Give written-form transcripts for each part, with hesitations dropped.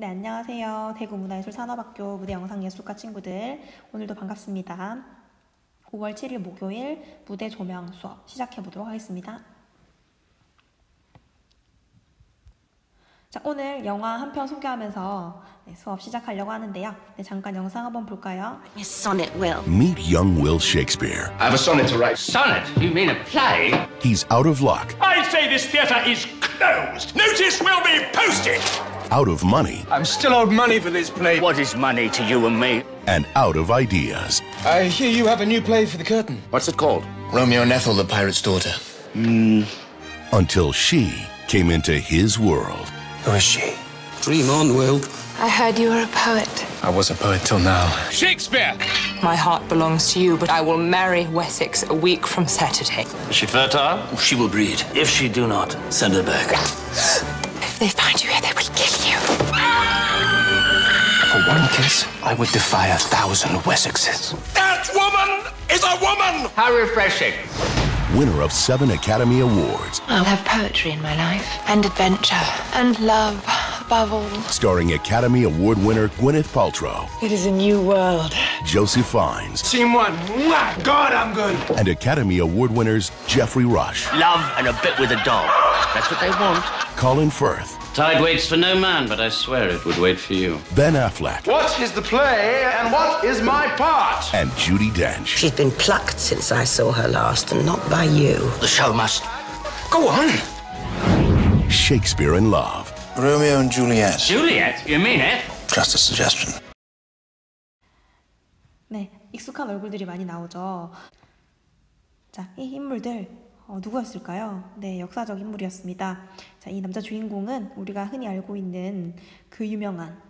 네, 안녕하세요. 대구문화예술산업학교 무대영상예술과 친구들. 오늘도 반갑습니다. 5월 7일 목요일 무대 조명 수업 시작해보도록 하겠습니다. 자, 오늘 영화 한 편 소개하면서 수업 시작하려고 하는데요. 잠깐 영상 한번 볼까요? Miss Sonnet Will. Meet young Will Shakespeare. I have a sonnet to write. Sonnet? You mean a play? He's out of luck, I say this theatre is closed. Notice will be posted. out of money, I'm still owed money for this play. What is money to you and me? and out of ideas. I hear you have a new play for the curtain. What's it called? Romeo and Ethel, the pirate's daughter. Until she came into his world. Who is she? Dream on, Will. I heard you were a poet. I was a poet till now. Shakespeare! My heart belongs to you, but I will marry Wessex a week from Saturday. Is she fertile? She will breed. If she do not, send her back. If they find you here, they will kill you. For one kiss, I would defy 1,000 Wessexes. That woman is a woman. How refreshing. Winner of 7 Academy Awards. I'll have poetry in my life, and adventure, and love, above all. Starring Academy Award winner Gwyneth Paltrow, It is a new world. Joseph Fiennes, Scene one. Mwah! God, I'm good. and Academy Award winners Jeffrey Rush, Love and a bit with a dog. That's what they want. Colin Firth, Tide waits for no man, but I swear it would wait for you. Ben Affleck, What is the play and what is my part? and Judi Dench. She's been plucked since I saw her last, and not by you. The show must. Go on. Shakespeare in Love. Romeo and Juliet. Juliet? You mean it? Just a suggestion. 네, 익숙한 얼굴들이 많이 나오죠. 자, 이 인물들 누구였을까요? 네, 역사적 인물이었습니다. 자, 이 남자 주인공은 우리가 흔히 알고 있는 그 유명한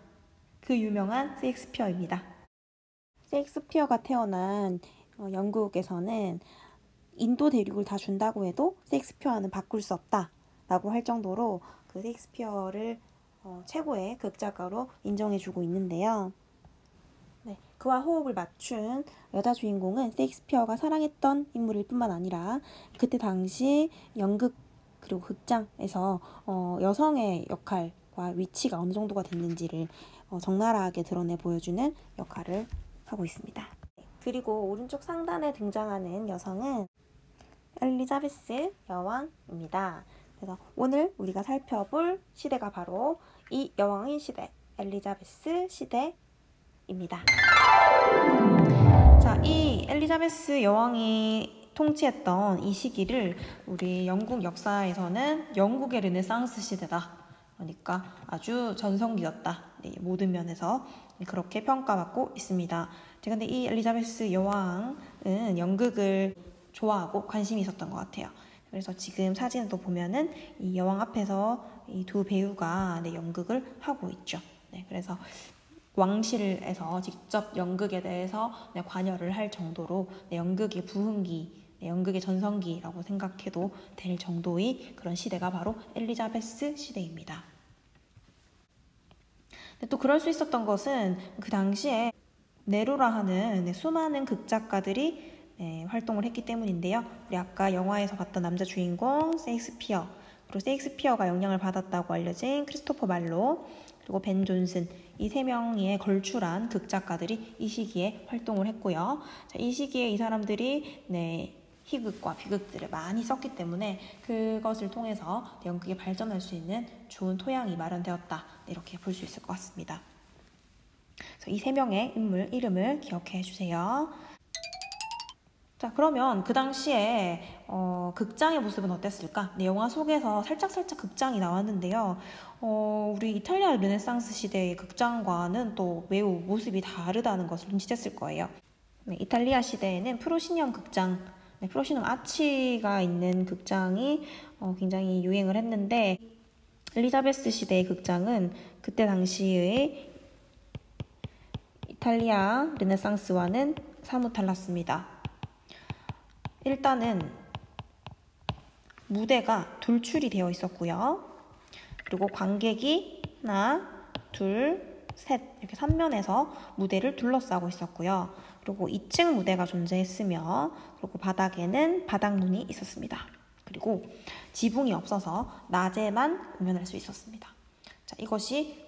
셰익스피어입니다. 셰익스피어가 태어난 영국에서는 인도 대륙을 다 준다고 해도 셰익스피어와는 바꿀 수 없다라고 할 정도로 그 셰익스피어를 최고의 극작가로 인정해주고 있는데요. 네, 그와 호흡을 맞춘 여자 주인공은 셰익스피어가 사랑했던 인물일 뿐만 아니라 그때 당시 연극 그리고 극장에서 여성의 역할과 위치가 어느 정도가 됐는지를 적나라하게 드러내 보여주는 역할을 하고 있습니다. 그리고 오른쪽 상단에 등장하는 여성은 엘리자베스 여왕입니다. 그래서 오늘 우리가 살펴볼 시대가 바로 이 여왕의 시대, 엘리자베스 시대입니다. 자, 이 엘리자베스 여왕이 통치했던 이 시기를 우리 영국 역사에서는 영국의 르네상스 시대다. 그러니까 아주 전성기였다. 네, 모든 면에서 그렇게 평가받고 있습니다. 근데 이 엘리자베스 여왕은 연극을 좋아하고 관심이 있었던 것 같아요. 그래서 지금 사진도 보면은 이 여왕 앞에서 이 두 배우가 연극을 하고 있죠. 네, 그래서 왕실에서 직접 연극에 대해서 관여를 할 정도로 연극의 부흥기, 연극의 전성기라고 생각해도 될 정도의 그런 시대가 바로 엘리자베스 시대입니다. 또 그럴 수 있었던 것은 그 당시에 네로라 하는 수많은 극작가들이 활동을 했기 때문인데요. 우리 아까 영화에서 봤던 남자 주인공 셰익스피어, 그리고 셰익스피어가 영향을 받았다고 알려진 크리스토퍼 말로, 그리고 벤 존슨, 이 세 명의 걸출한 극작가들이 이 시기에 활동을 했고요. 자, 이 시기에 이 사람들이 희극과 비극들을 많이 썼기 때문에 그것을 통해서 연극이 발전할 수 있는 좋은 토양이 마련되었다. 이렇게 볼 수 있을 것 같습니다. 이 세 명의 인물 이름을 기억해 주세요. 자, 그러면 그 당시에 극장의 모습은 어땠을까? 네, 영화 속에서 살짝 극장이 나왔는데요. 우리 이탈리아 르네상스 시대의 극장과는 또 매우 모습이 다르다는 것을 눈치챘을 거예요. 네, 이탈리아 시대에는 프로시니엄 극장, 프로시니엄 아치가 있는 극장이 굉장히 유행을 했는데, 엘리자베스 시대의 극장은 그때 당시의 이탈리아 르네상스와는 사뭇 달랐습니다. 일단은 무대가 돌출이 되어 있었고요. 그리고 관객이 하나, 둘, 셋 이렇게 3면에서 무대를 둘러싸고 있었고요. 그리고 2층 무대가 존재했으며, 그리고 바닥에는 바닥문이 있었습니다. 그리고 지붕이 없어서 낮에만 공연할 수 있었습니다. 자, 이것이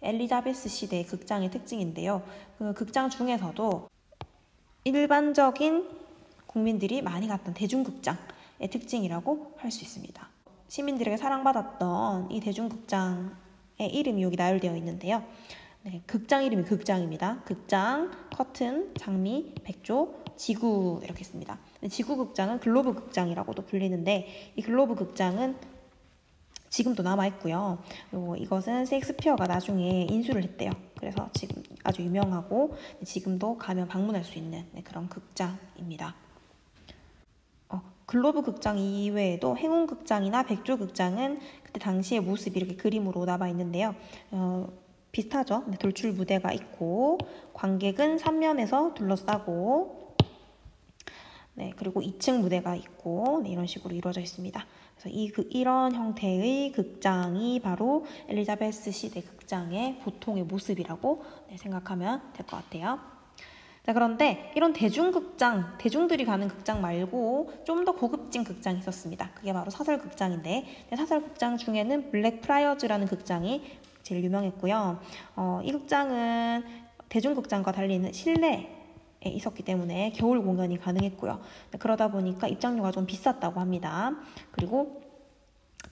엘리자베스 시대의 극장의 특징인데요. 그 극장 중에서도 일반적인 국민들이 많이 갔던 대중극장의 특징이라고 할 수 있습니다. 시민들에게 사랑받았던 이 대중극장의 이름이 여기 나열되어 있는데요. 네, 극장 이름이 극장입니다. 극장, 커튼, 장미, 백조, 지구 이렇게 있습니다. 지구 극장은 글로브 극장이라고도 불리는데 이 글로브 극장은 지금도 남아있고요. 이것은 셰익스피어가 나중에 인수를 했대요. 그래서 지금 아주 유명하고 지금도 가면 방문할 수 있는 그런 극장입니다. 글로브 극장 이외에도 행운 극장이나 백조 극장은 그때 당시의 모습이 이렇게 그림으로 남아있는데요. 비슷하죠? 돌출 무대가 있고 관객은 3면에서 둘러싸고 그리고 2층 무대가 있고 이런 식으로 이루어져 있습니다. 그래서 이런 형태의 극장이 바로 엘리자베스 시대 극장의 보통의 모습이라고 생각하면 될 것 같아요. 자, 그런데 이런 대중극장, 대중들이 가는 극장 말고 좀 더 고급진 극장이 있었습니다. 그게 바로 사설극장인데 사설극장 중에는 블랙프라이어즈라는 극장이 제일 유명했고요. 이 극장은 대중극장과 달리 실내에 있었기 때문에 겨울 공연이 가능했고요. 그러다 보니까 입장료가 좀 비쌌다고 합니다. 그리고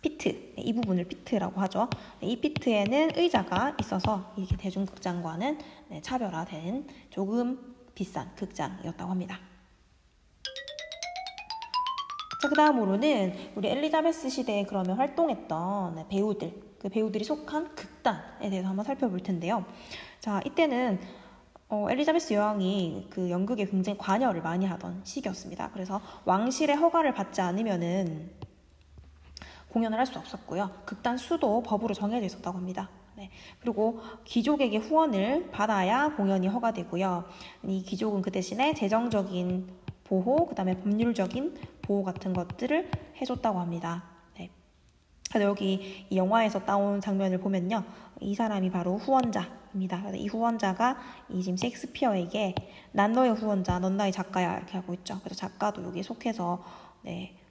피트, 이 부분을 피트라고 하죠. 이 피트에는 의자가 있어서 이게 대중극장과는 차별화된 조금 비싼 극장이었다고 합니다. 자, 그 다음으로는 우리 엘리자베스 시대에 그러면 활동했던 배우들, 그 배우들이 속한 극단에 대해서 한번 살펴볼 텐데요. 자, 이때는 엘리자베스 여왕이 그 연극에 굉장히 관여를 많이 하던 시기였습니다. 그래서 왕실의 허가를 받지 않으면은 공연을 할 수 없었고요. 극단 수도 법으로 정해져 있었다고 합니다. 그리고 귀족에게 후원을 받아야 공연이 허가되고요. 이 귀족은 그 대신에 재정적인 보호, 그 다음에 법률적인 보호 같은 것들을 해줬다고 합니다. 그래서 여기 이 영화에서 따온 장면을 보면요. 이 사람이 바로 후원자입니다. 이 후원자가 이 지금 셰익스피어에게 난 너의 후원자, 넌 나의 작가야 이렇게 하고 있죠. 그래서 작가도 여기에 속해서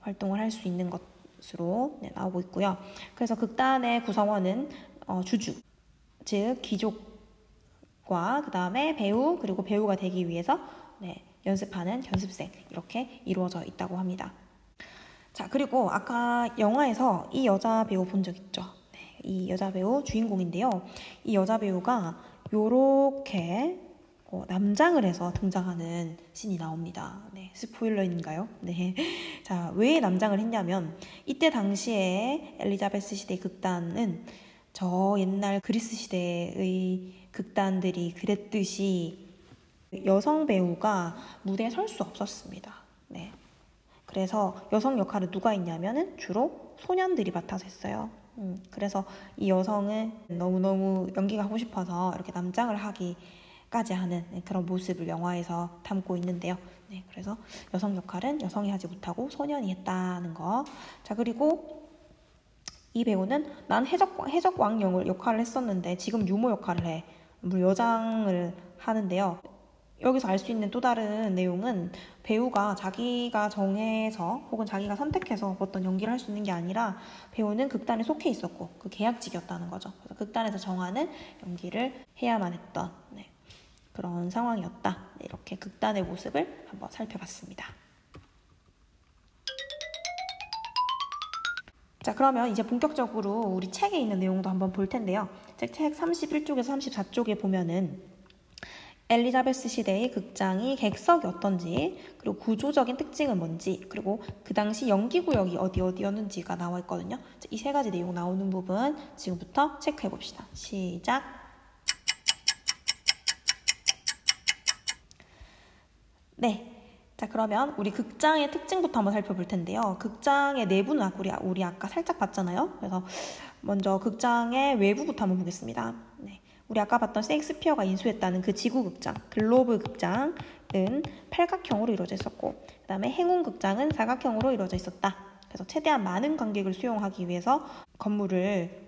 활동을 할 수 있는 것으로 나오고 있고요. 그래서 극단의 구성원은 주주, 즉 귀족과 그 다음에 배우, 그리고 배우가 되기 위해서 연습하는 연습생 이렇게 이루어져 있다고 합니다. 자, 그리고 아까 영화에서 이 여자 배우 본 적 있죠? 이 여자 배우 주인공인데요. 이 여자 배우가 요렇게 남장을 해서 등장하는 씬이 나옵니다. 스포일러인가요? 자, 왜 남장을 했냐면 이때 당시에 엘리자베스 시대 극단은 저 옛날 그리스 시대의 극단들이 그랬듯이 여성 배우가 무대에 설 수 없었습니다. 그래서 여성 역할을 누가 했냐면은 주로 소년들이 맡아서 했어요. 그래서 이 여성은 너무너무 연기가 하고 싶어서 이렇게 남장을 하기까지 하는 그런 모습을 영화에서 담고 있는데요. 그래서 여성 역할은 여성이 하지 못하고 소년이 했다는 거. 자, 그리고 이 배우는 난 해적왕 역할을 했었는데 지금 유모 역할을 해. 물론 여장을 하는데요. 여기서 알 수 있는 또 다른 내용은 배우가 자기가 정해서 혹은 자기가 선택해서 어떤 연기를 할 수 있는 게 아니라 배우는 극단에 속해 있었고 그 계약직이었다는 거죠. 그래서 극단에서 정하는 연기를 해야만 했던 그런 상황이었다. 이렇게 극단의 모습을 한번 살펴봤습니다. 자, 그러면 이제 본격적으로 우리 책에 있는 내용도 한번 볼 텐데요. 책 31쪽에서 34쪽에 보면은 엘리자베스 시대의 극장이 객석이 어떤지, 그리고 구조적인 특징은 뭔지, 그리고 그 당시 연기구역이 어디였는지가 나와 있거든요. 이 세 가지 내용 나오는 부분 지금부터 체크해 봅시다. 시작! 자, 그러면 우리 극장의 특징부터 한번 살펴볼 텐데요. 극장의 내부는 우리 아까 살짝 봤잖아요. 그래서 먼저 극장의 외부부터 한번 보겠습니다. 우리 아까 봤던 셰익스피어가 인수했다는 그 지구극장, 글로브 극장은 팔각형으로 이루어져 있었고, 그 다음에 행운극장은 사각형으로 이루어져 있었다. 그래서 최대한 많은 관객을 수용하기 위해서 건물을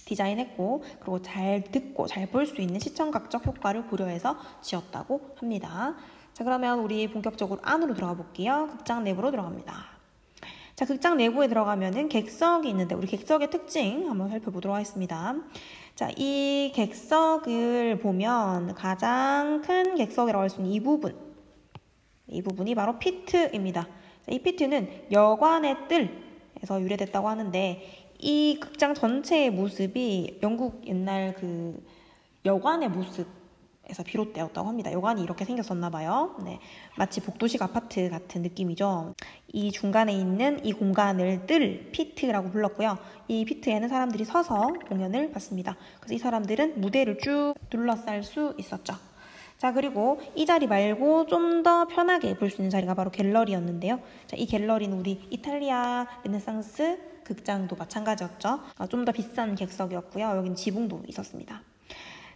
디자인했고, 그리고 잘 듣고 잘 볼 수 있는 시청각적 효과를 고려해서 지었다고 합니다. 자, 그러면 우리 본격적으로 안으로 들어가 볼게요. 극장 내부로 들어갑니다. 자, 극장 내부에 들어가면은 객석이 있는데 우리 객석의 특징 한번 살펴보도록 하겠습니다. 자, 이 객석을 보면 가장 큰 객석이라고 할 수 있는 이 부분이 바로 피트입니다. 자, 이 피트는 여관의 뜰에서 유래됐다고 하는데 이 극장 전체의 모습이 영국 옛날 그 여관의 모습에서 비롯되었다고 합니다. 여관이 이렇게 생겼었나 봐요. 네, 마치 복도식 아파트 같은 느낌이죠. 이 중간에 있는 이 공간을 뜰, 피트라고 불렀고요. 이 피트에는 사람들이 서서 공연을 봤습니다. 그래서 이 사람들은 무대를 쭉 둘러쌀 수 있었죠. 자, 그리고 이 자리 말고 좀 더 편하게 볼 수 있는 자리가 바로 갤러리였는데요. 자, 이 갤러리는 우리 이탈리아 르네상스 극장도 마찬가지였죠. 좀 더 비싼 객석이었고요. 여기는 지붕도 있었습니다.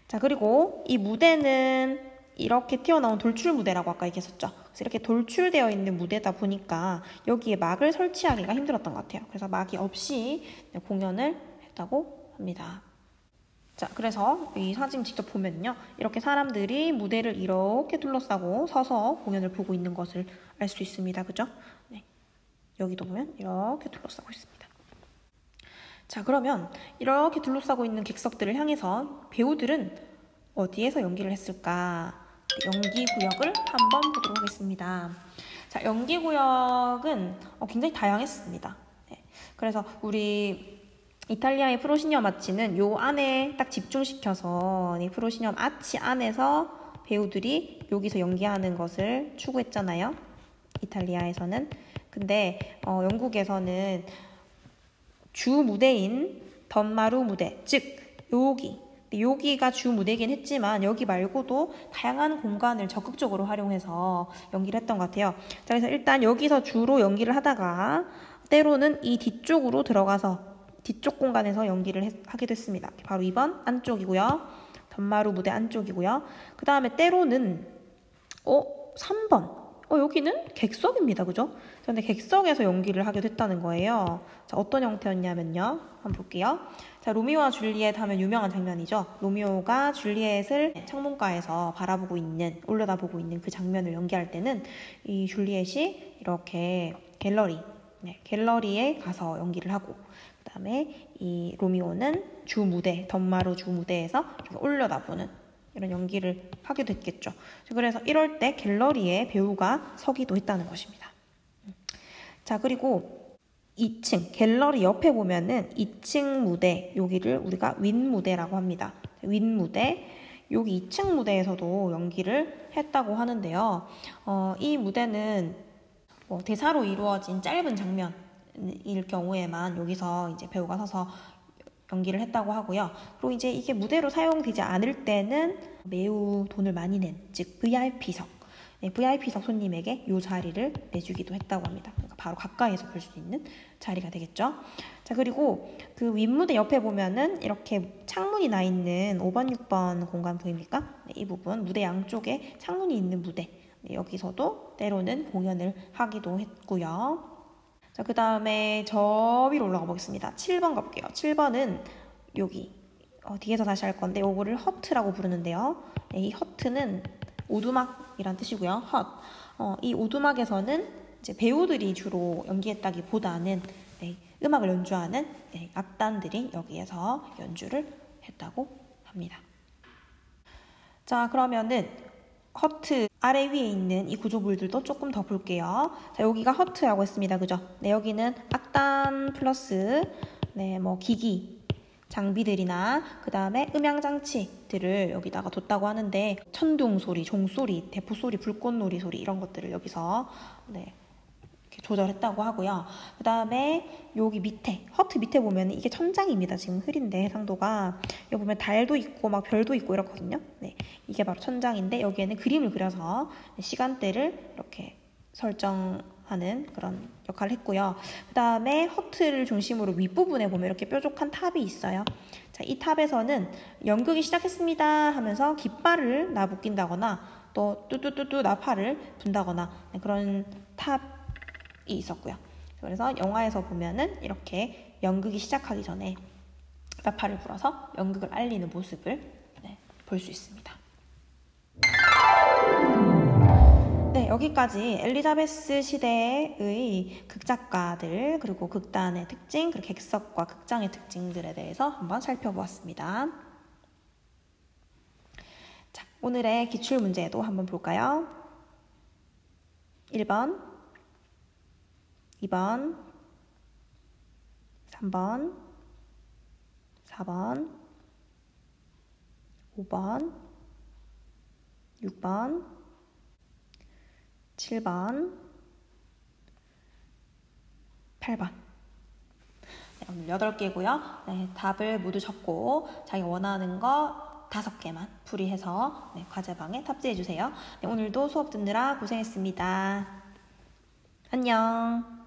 자, 그리고 이 무대는 이렇게 튀어나온 돌출 무대라고 아까 얘기했었죠. 그래서 이렇게 돌출되어 있는 무대다 보니까 여기에 막을 설치하기가 힘들었던 것 같아요. 그래서 막이 없이 공연을 했다고 합니다. 자, 그래서 이 사진 직접 보면요, 이렇게 사람들이 무대를 이렇게 둘러싸고 서서 공연을 보고 있는 것을 알 수 있습니다. 그죠? 네. 여기도 보면 이렇게 둘러싸고 있습니다. 자, 그러면 이렇게 둘러싸고 있는 객석들을 향해서 배우들은 어디에서 연기를 했을까? 연기 구역을 한번 보도록 하겠습니다. 자, 연기 구역은 굉장히 다양했습니다. 네. 그래서 우리 이탈리아의 프로시니엄 아치는 요 안에 딱 집중시켜서 이 프로시니엄 아치 안에서 배우들이 여기서 연기하는 것을 추구했잖아요. 이탈리아에서는. 근데 영국에서는 주 무대인 던마루 무대, 즉 여기가 주 무대이긴 했지만 여기 말고도 다양한 공간을 적극적으로 활용해서 연기를 했던 것 같아요. 자, 그래서 일단 여기서 주로 연기를 하다가 때로는 이 뒤쪽으로 들어가서 뒤쪽 공간에서 연기를 하기도 했습니다. 바로 2번 안쪽이고요. 던마루 무대 안쪽이고요. 그 다음에 때로는 3번 여기는 객석입니다. 그죠? 그런데 객석에서 연기를 하게 됐다는 거예요. 자, 어떤 형태였냐면요. 한번 볼게요. 자, 로미오와 줄리엣 하면 유명한 장면이죠. 로미오가 줄리엣을 창문가에서 올려다보고 있는 그 장면을 연기할 때는 이 줄리엣이 이렇게 갤러리에 가서 연기를 하고, 그 다음에 이 로미오는 던마루 주 무대에서 올려다보는 이런 연기를 하게 됐겠죠. 그래서 이럴 때 갤러리에 배우가 서기도 했다는 것입니다. 자, 그리고 2층 갤러리 옆에 보면은 2층 무대, 여기를 우리가 윈 무대라고 합니다. 윈 무대, 여기 2층 무대에서도 연기를 했다고 하는데요. 이 무대는 대사로 이루어진 짧은 장면일 경우에만 여기서 이제 배우가 서서 연기를 했다고 하고요. 그리고 이제 이게 무대로 사용되지 않을 때는 매우 돈을 많이 낸, 즉 VIP석, VIP석 손님에게 이 자리를 내주기도 했다고 합니다. 그러니까 바로 가까이서 볼 수 있는 자리가 되겠죠. 자, 그리고 그 윗무대 옆에 보면은 이렇게 창문이 나 있는 5번, 6번 공간 보입니까? 네, 이 부분, 무대 양쪽에 창문이 있는 무대, 여기서도 때로는 공연을 하기도 했고요. 자, 그 다음에 저 위로 올라가 보겠습니다. 7번 가볼게요. 7번은 여기 뒤에서 다시 할 건데 요거를 허트라고 부르는데요. 네, 이 허트는 오두막이란 뜻이고요. 이 오두막에서는 이제 배우들이 주로 연기했다기보다는 음악을 연주하는 악단들이 여기에서 연주를 했다고 합니다. 자, 그러면은 허트 아래 위에 있는 이 구조물들도 조금 더 볼게요. 자, 여기가 허트라고 했습니다. 그죠? 네, 여기는 악단 플러스 기기 장비들이나 그 다음에 음향장치들을 여기다가 뒀다고 하는데 천둥 소리, 종소리, 대포 소리, 불꽃놀이 소리 이런 것들을 여기서 이렇게 조절했다고 하고요. 그 다음에 여기 밑에 허트 밑에 보면 이게 천장입니다. 지금 흐린데 해상도가 여기 보면 달도 있고 막 별도 있고 이렇거든요. 네, 이게 바로 천장인데 여기에는 그림을 그려서 시간대를 이렇게 설정하는 그런 역할을 했고요. 그 다음에 허트를 중심으로 윗부분에 보면 이렇게 뾰족한 탑이 있어요. 자, 이 탑에서는 연극이 시작했습니다 하면서 깃발을 나부낀다거나 또 뚜뚜뚜뚜 나팔을 분다거나 그런 탑이 있었고요. 그래서 영화에서 보면은 이렇게 연극이 시작하기 전에 나팔을 불어서 연극을 알리는 모습을 볼 수 있습니다. 네, 여기까지 엘리자베스 시대의 극작가들, 그리고 극단의 특징, 그리고 객석과 극장의 특징들에 대해서 한번 살펴보았습니다. 자, 오늘의 기출문제도 한번 볼까요? 1번, 2번, 3번, 4번, 5번, 6번, 7번, 8번. 네, 오늘 8개고요. 네, 답을 모두 적고 자기 원하는 거 5개만 풀이해서 과제방에 탑재해주세요. 네, 오늘도 수업 듣느라 고생했습니다. 안녕.